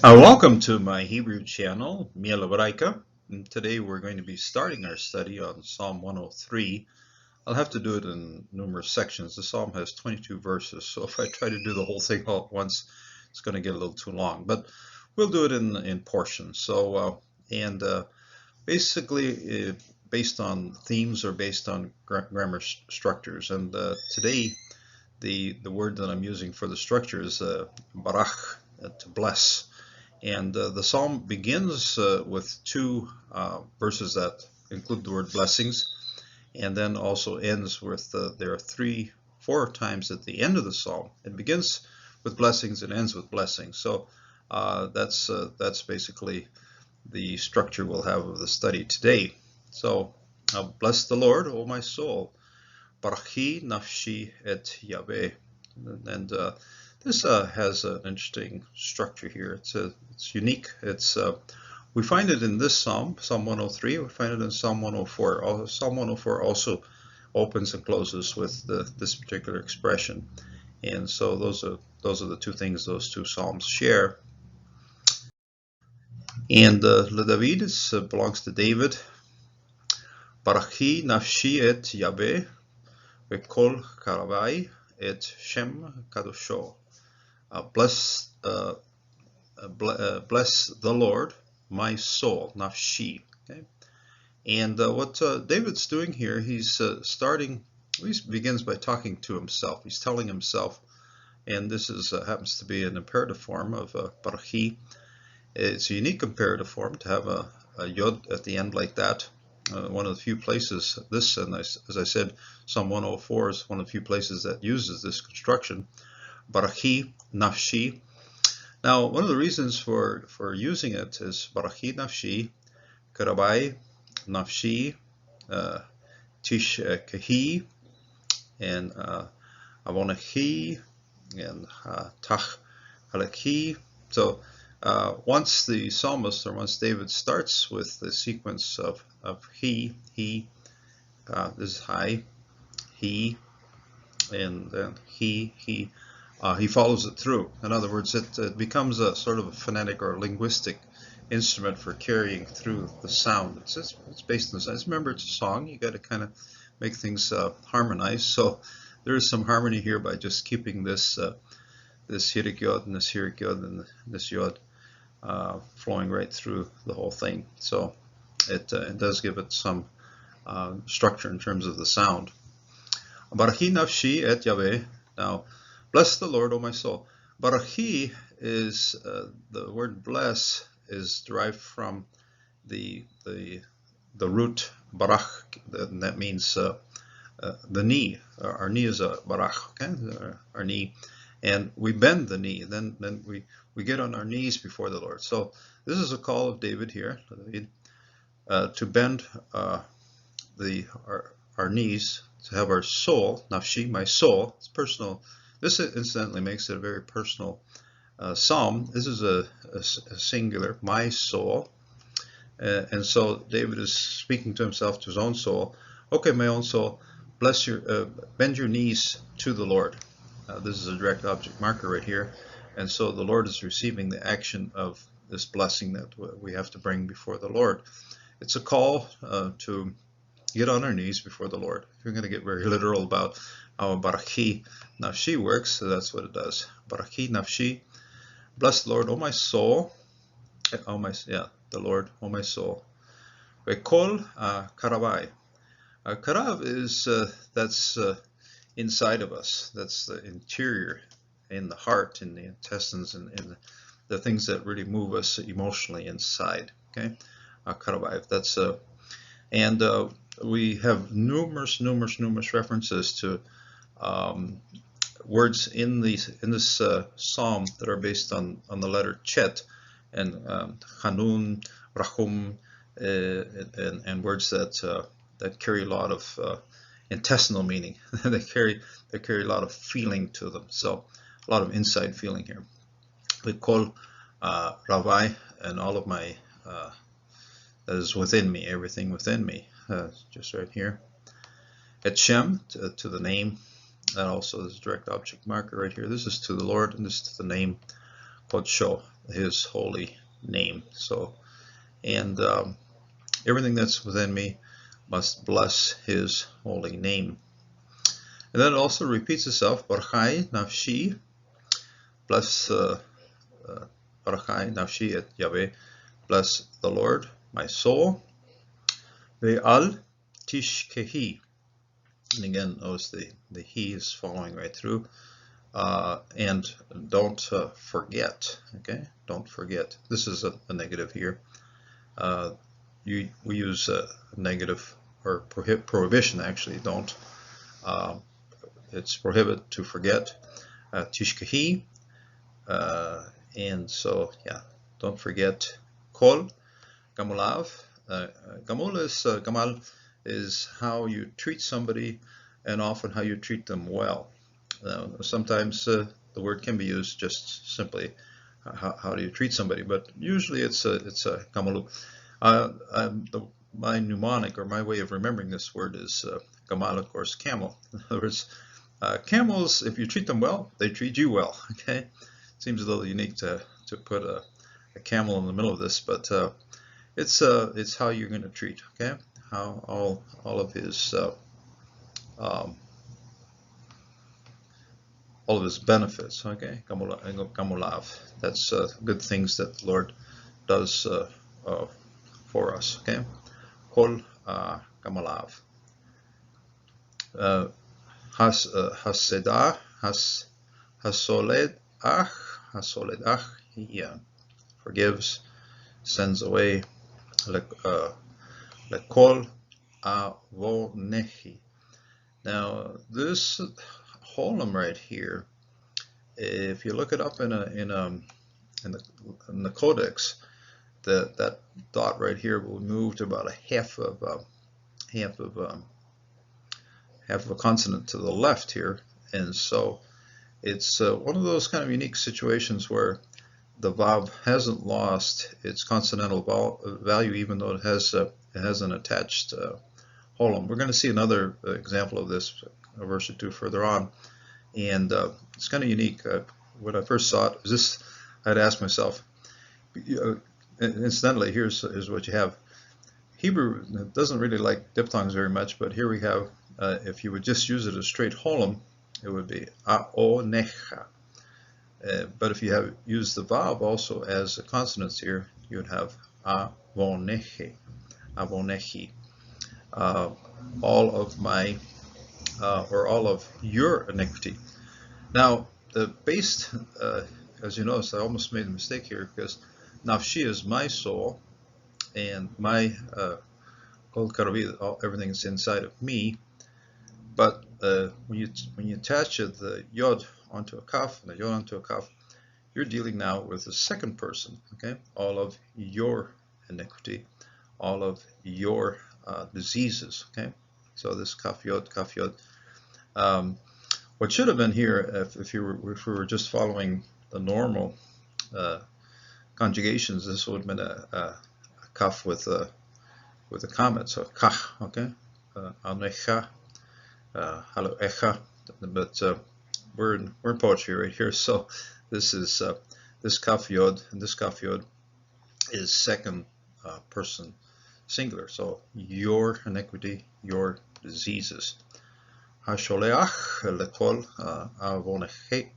Welcome to my Hebrew channel, Miel Hebraica. And today we're going to be starting our study on Psalm 103. I'll have to do it in numerous sections. The psalm has 22 verses, so if I try to do the whole thing all at once, it's going to get a little too long. But we'll do it in portions. Basically, based on themes or based on grammar structures. And today, the word that I'm using for the structure is barach, to bless. And the psalm begins with two verses that include the word blessings, and then also ends with there are four times at the end of the psalm. It begins with blessings and ends with blessings. So that's basically the structure we'll have of the study today. So bless the Lord, O my soul. Barachi nafshi et Yahweh. And this has an interesting structure here. It's unique. We find it in this psalm, Psalm 103. We find it in Psalm 104. Psalm 104 also opens and closes with this particular expression. And so those are the two things those two psalms share. And Le David belongs to David. Barachi nafshi et Yahweh v'kol karavai et Shem kadosho. Bless the Lord, my soul, nafshi. Okay? And what David's doing here, he begins by talking to himself. He's telling himself, and this happens to be an imperative form of barachi. It's a unique imperative form to have a yod at the end like that. One of the few places, as I said, Psalm 104 is one of the few places that uses this construction. Barachi nafshi. Now, one of the reasons for using it is barachi nafshi, karabai nafshi, tishkehi, and avonachi, and tach halakhi. So once the psalmist, or once David starts with the sequence of he, this is high, he, and then he follows it through. In other words, it becomes a sort of a phonetic or linguistic instrument for carrying through the sound. It's based on the sound. Remember, it's a song. You got to kind of make things harmonize. So there is some harmony here by just keeping this hirik yod and this hirik yod and this yod flowing right through the whole thing. So it does give it some structure in terms of the sound. Barachi nafshi et Yahweh. Now, bless the Lord, O my soul. Barachi is the word bless is derived from the root barach, that means the knee. Our knee is a barach, okay? Our knee, and we bend the knee. Then we get on our knees before the Lord. So this is a call of David here, to bend our knees, to have our soul, nafshi, my soul. It's personal. This incidentally makes it a very personal psalm. This is a singular, my soul. And so David is speaking to himself, to his own soul. Okay, my own soul, bend your knees to the Lord. This is a direct object marker right here. And so the Lord is receiving the action of this blessing that we have to bring before the Lord. It's a call to get on our knees before the Lord. If you're going to get very literal about how barachi nafshi works, so that's what it does. Barachi nafshi, bless the Lord, O my soul. The Lord, O my soul. Vekol karavai. Karav is that's inside of us. That's the interior, in the heart, in the intestines, and in the things that really move us emotionally inside. Okay, karavai. That's and we have numerous references to words in this psalm that are based on the letter chet, and hanun, rachum, and words that carry a lot of intestinal meaning. they carry a lot of feeling to them. So a lot of inside feeling here. We call Ravai, and all of my that is within me, everything within me, just right here. Et Shem, to the name. That also is a direct object marker right here. This is to the Lord, and this is to the name Kodsho. his holy name. So, and everything that's within me must bless his holy name. And then it also repeats itself, Barchai Nafshi, bless Barchai Nafshi et Yahweh, bless the Lord, my soul. Ve'al Tishkehi. And again, notice the he is following right through. And don't forget, okay? Don't forget. This is a negative here. We use a negative or prohibition, actually. Don't. It's prohibit to forget. Tishkehi. And so, yeah, don't forget. Kol Gamulav. Gamal is how you treat somebody, and often how you treat them well. Sometimes the word can be used just simply how do you treat somebody, but usually it's a gamalu. My mnemonic, or my way of remembering this word, is gamal, of course, camel. In other words, camels, if you treat them well, they treat you well. Okay, seems a little unique to put a camel in the middle of this, but it's how you're going to treat. Okay, how all of his all of his benefits. Okay, gamulav. That's good things that the Lord does for us. Okay, kol gamalav. Hasedah, hasoledach. He forgives, sends away. Lekol avonechi. Now this holum right here, if you look it up in the codex, that dot right here will move to about a half of a consonant to the left here, and so it's one of those kind of unique situations where the vav hasn't lost its consonantal value, even though it has an attached holum. We're going to see another example of this, a verse or two further on, and it's kind of unique. When I first saw it, I'd ask myself, incidentally, here's what you have. Hebrew doesn't really like diphthongs very much, but here we have, if you would just use it as straight holum, it would be aonecha. But if you have used the vav also as a consonants here, you would have avonechi. All of my, or all of your iniquity. Now, based, as you notice, I almost made a mistake here, because nafshi is my soul, and my kol karavi, everything is inside of me. But when you attach the yod onto a kaf and the yod onto a kaf, you're dealing now with the second person. Okay, all of your iniquity, all of your diseases. Okay, so this kaf yod. What should have been here, if we were just following the normal conjugations, this would have been a kaf with a comment. So kach. Okay, anecha. Halo echa, but we're in poetry right here, so this is this kaf yod, and this kaf yod is second person singular. So your iniquity, your diseases. Hasholeach lekol avonechi,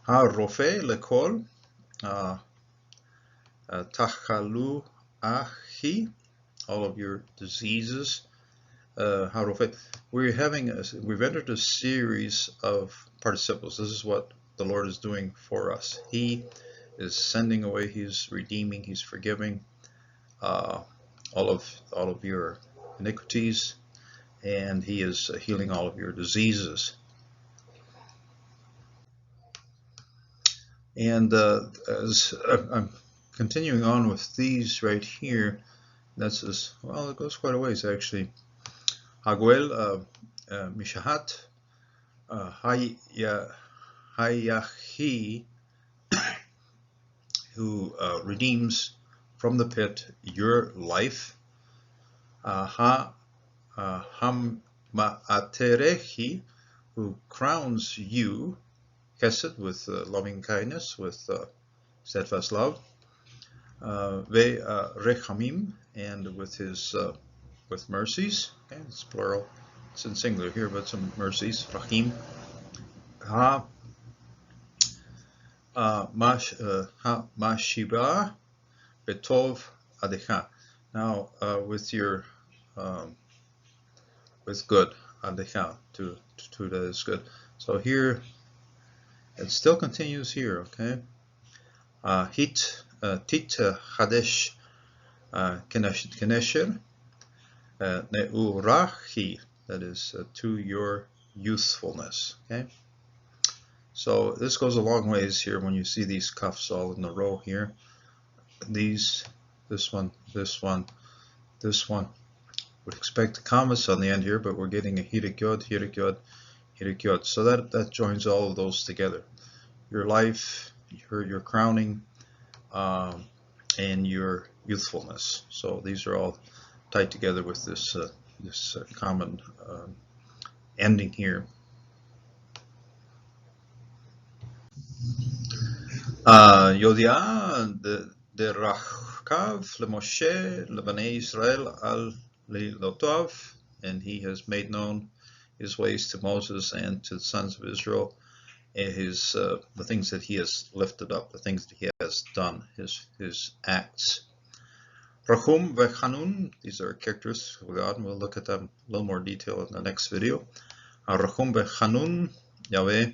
harofe lekol tachalu achi, all of your diseases. We've entered a series of participles. This is what the Lord is doing for us. He is sending away, He's redeeming, He's forgiving all of your iniquities, and He is healing all of your diseases. And as I'm continuing on with these right here, that's just, well, it goes quite a ways actually. Haguel Mishahat Hayahi, who redeems from the pit your life. Hamma'aterehi, who crowns you. chesed, with loving kindness, with steadfast love. Ve rechamim, and with his with mercies. Okay, it's plural. It's in singular here, but some mercies. Rahim. Ha mashiba betov adecha. Now with your with good adecha, to that is good. So here it still continues here. Okay. Tit chadesh kenesher neurachi, that is to your youthfulness. Okay. So this goes a long ways here when you see these cuffs all in a row here. These, this one, this one, this one. Would expect commas on the end here, but we're getting a hirik yod, hirik yod, hirik yod. So that joins all of those together. Your life, your crowning, and your youthfulness. So these are all tied together with this common ending here. Yodia de Rachkav le Moshe le Bnei Israel al Lilotov, and he has made known his ways to Moses and to the sons of Israel, and his the things that he has lifted up, the things that he has done, his acts. Rachum vechanun, these are characteristics of God, and we'll look at them in a little more detail in the next video. Rachum vechanun, Yahweh.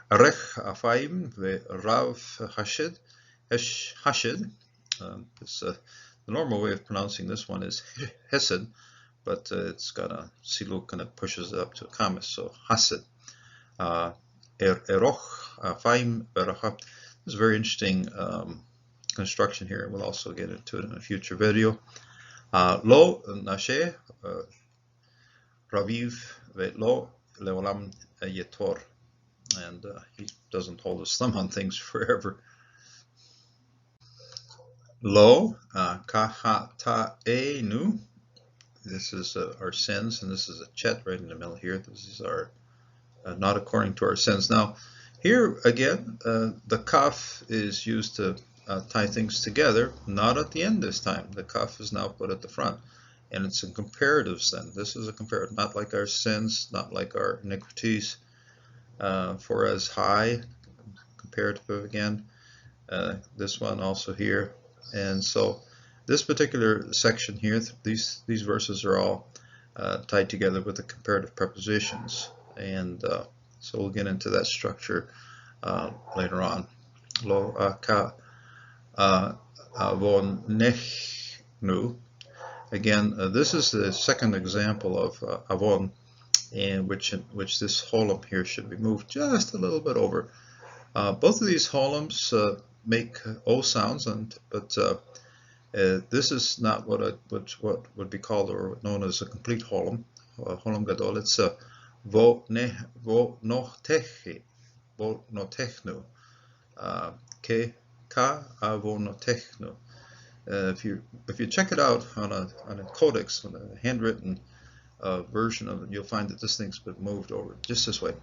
Arech Afaim ve'Rav Hashid. Hashid. The normal way of pronouncing this one is Hesed, but it's got a siluk and it pushes it up to a kamis, so Hasid. Eroch Afaim ve'Racha. This is a very interesting construction here. We'll also get into it in a future video. Lo Nashe Raviv ve'Lo Leolam Yetor. And he doesn't hold his thumb on things forever. Lo kahata'enu. This is our sins, and this is a chet right in the middle here. This is our not according to our sins. Now, here again, the kaf is used to tie things together. Not at the end this time. The kaf is now put at the front, and it's a comparative sin. This is a comparative, not like our sins, not like our iniquities. For as high, comparative again, this one also here, and so this particular section here, these verses are all tied together with the comparative prepositions, and so we'll get into that structure later on. Lo ka avonechnu. Again, this is the second example of avon, and which this holum here should be moved just a little bit over. Both of these holums make O sounds, but this is not what would be called or known as a complete holum, holum gadol. It's a vo notechnu, ke ka avonotechnu. If you check it out on a codex, on a handwritten version of it, you'll find that this thing's been moved over just this way.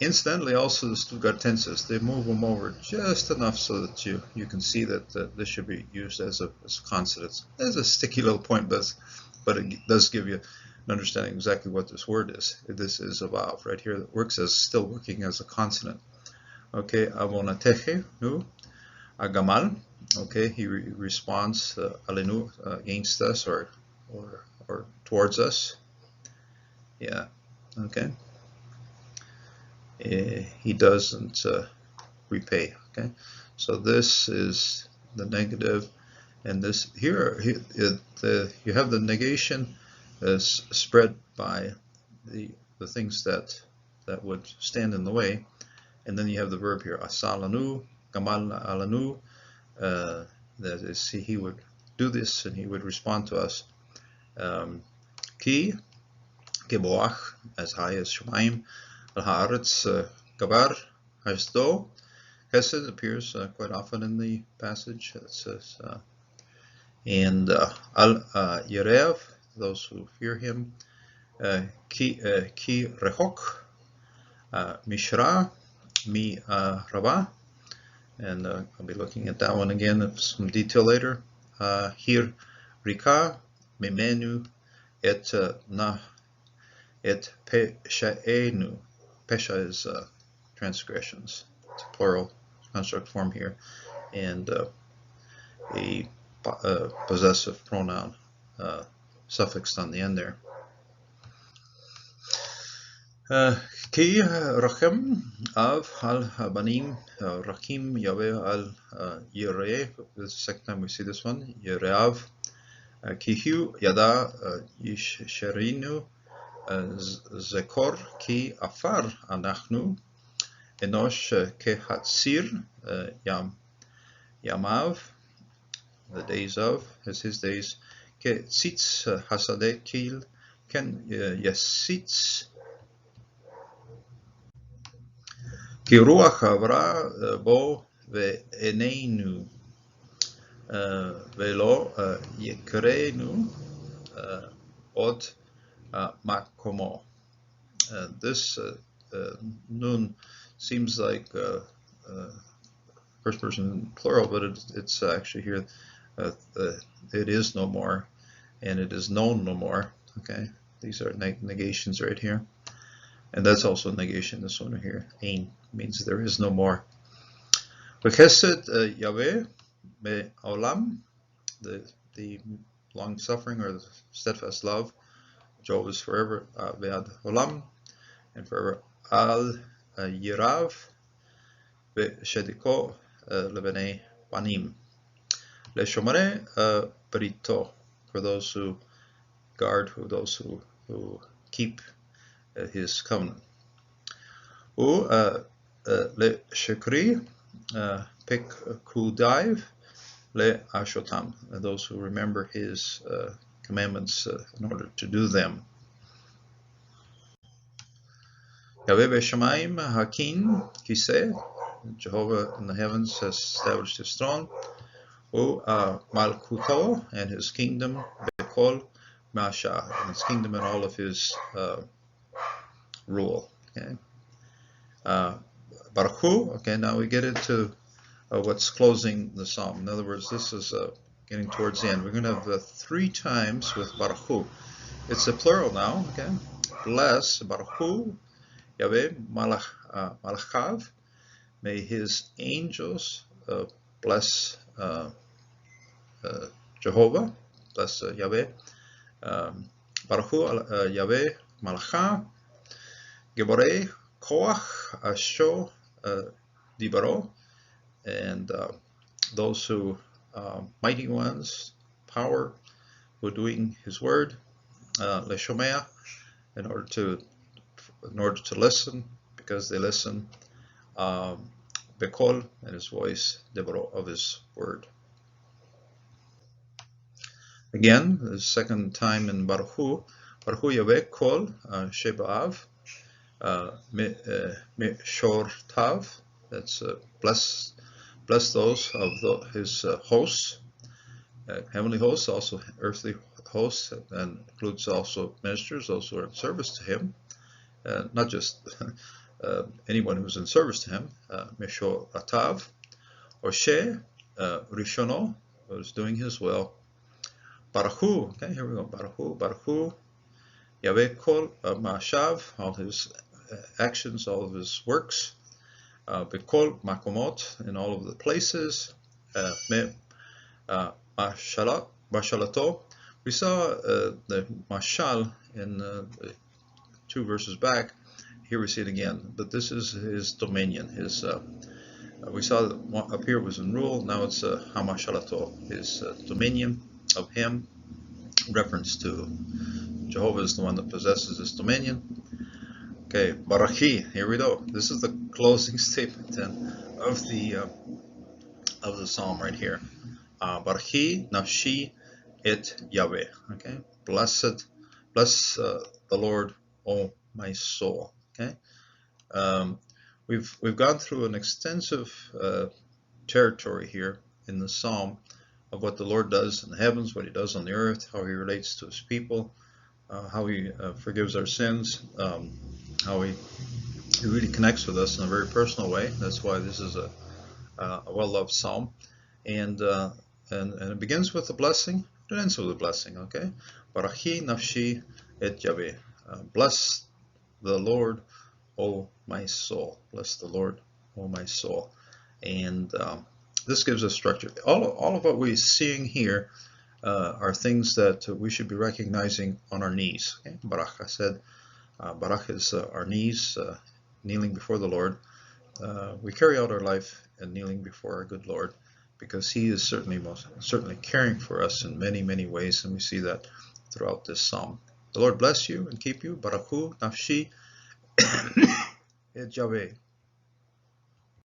Incidentally, also the Stuttgartenses, they move them over just enough so that you can see that this should be used as a consonant. There's a sticky little point, but it does give you an understanding exactly what this word is. This is a vav right here that works as still working as a consonant. Okay, avonateche nu agamal. Okay, he responds alenu against us or towards us. Yeah. Okay. He doesn't repay. Okay. So this is the negative, and this here you have the negation is spread by the things that would stand in the way, and then you have the verb here asalanu, gamal alanu. That is, he would do this and he would respond to us. Ki geboach, as high as Shemaim, al haaretz gabar hasdo. Hesed appears quite often in the passage. It says, and al yerev, those who fear him. Ki rechok, mishra, mi rava, and I'll be looking at that one again in some detail later. Hir rika memenu et na et peshaenu. Pesha is transgressions. It's a plural construct form here, and a possessive pronoun suffixed on the end there. Ki rachem av al banim rakim Yahweh al Yireh. This is the second time we see this one. Yereav kihu yada yisherinu zekor ki afar anachnu enosh kehatzir yamav. The days of as his days ke tzitz hasadeh kil ken yasitz. כי רוח עברה בו ועינינו ולא יקראנו עוד מקומו. This nun seems like first person plural, but it's actually here. It is no more, and it is known no more. Okay, these are negations right here. And that's also a negation, this one here. Ein means there is no more. V'chesed Yahweh me'olam, the long suffering or the steadfast love. Jehovah is forever, ve'ad olam, and forever. Al yirav ve'shediko lebenei banim. Le'shomare brito, for those who guard, those who keep his covenant. U le shekri pekudaiv le ashotam, those who remember his commandments in order to do them. Yahweh b'shamayim hakin kiseh, Jehovah in the heavens has established his throne. U malkuto, and his kingdom bekol masha, and his kingdom and all of his rule. Okay. Baruch Hu. Okay, now we get into what's closing the psalm. In other words, this is getting towards the end. We're going to have 3 times with Baruch Hu. It's a plural now. Okay. Bless Baruch Hu, Yahweh Malachav. May his angels bless Jehovah. Bless Yahweh. Baruch Hu Yahweh Malachav. Geborei Koach Asho Dibaro, and those who mighty ones, power, who are doing his word, Leshomea, in order to listen, because they listen, Bekol, and his voice, Dibaro, of his word. Again, the second time in Baruch Hu Yahweh Kol Sheba'av. Meshortav, that's bless those of his hosts, heavenly hosts, also earthly hosts, and includes also ministers, those who are in service to him, not just anyone who's in service to him. Meshortav, Oshe Rishono, who's doing his will. Baruch Hu, okay, here we go. Baruch Hu, Yahweh Kol Ma'ashav, all his actions, all of his works, Bekol Makomot, in all of the places, Mashalato. We saw the Mashal in 2 verses back. Here we see it again, but this is his dominion. His we saw that up here was in rule. Now it's Hamashalato, his dominion of him. Reference to Jehovah is the one that possesses this dominion. Okay, Barachi, here we go. This is the closing statement then of the psalm right here. Barachi nafshi et Yahweh. Okay, bless the Lord, O my soul. Okay, we've gone through an extensive territory here in the psalm of what the Lord does in the heavens, what he does on the earth, how he relates to his people, how he forgives our sins, how he It really connects with us in a very personal way. That's why this is a well-loved psalm, and and it begins with a blessing. It ends with a blessing. Okay, Barachi nafshi et Yahweh. Bless the Lord, O my soul. Bless the Lord, O my soul. And this gives us structure. All of what we're seeing here are things that we should be recognizing on our knees. Okay? Barach, I said, Barach is our knees, kneeling before the Lord. We carry out our life and kneeling before our good Lord, because He is certainly caring for us in many, many ways, and we see that throughout this psalm. The Lord bless you and keep you. Barachu nafshi et Yahweh.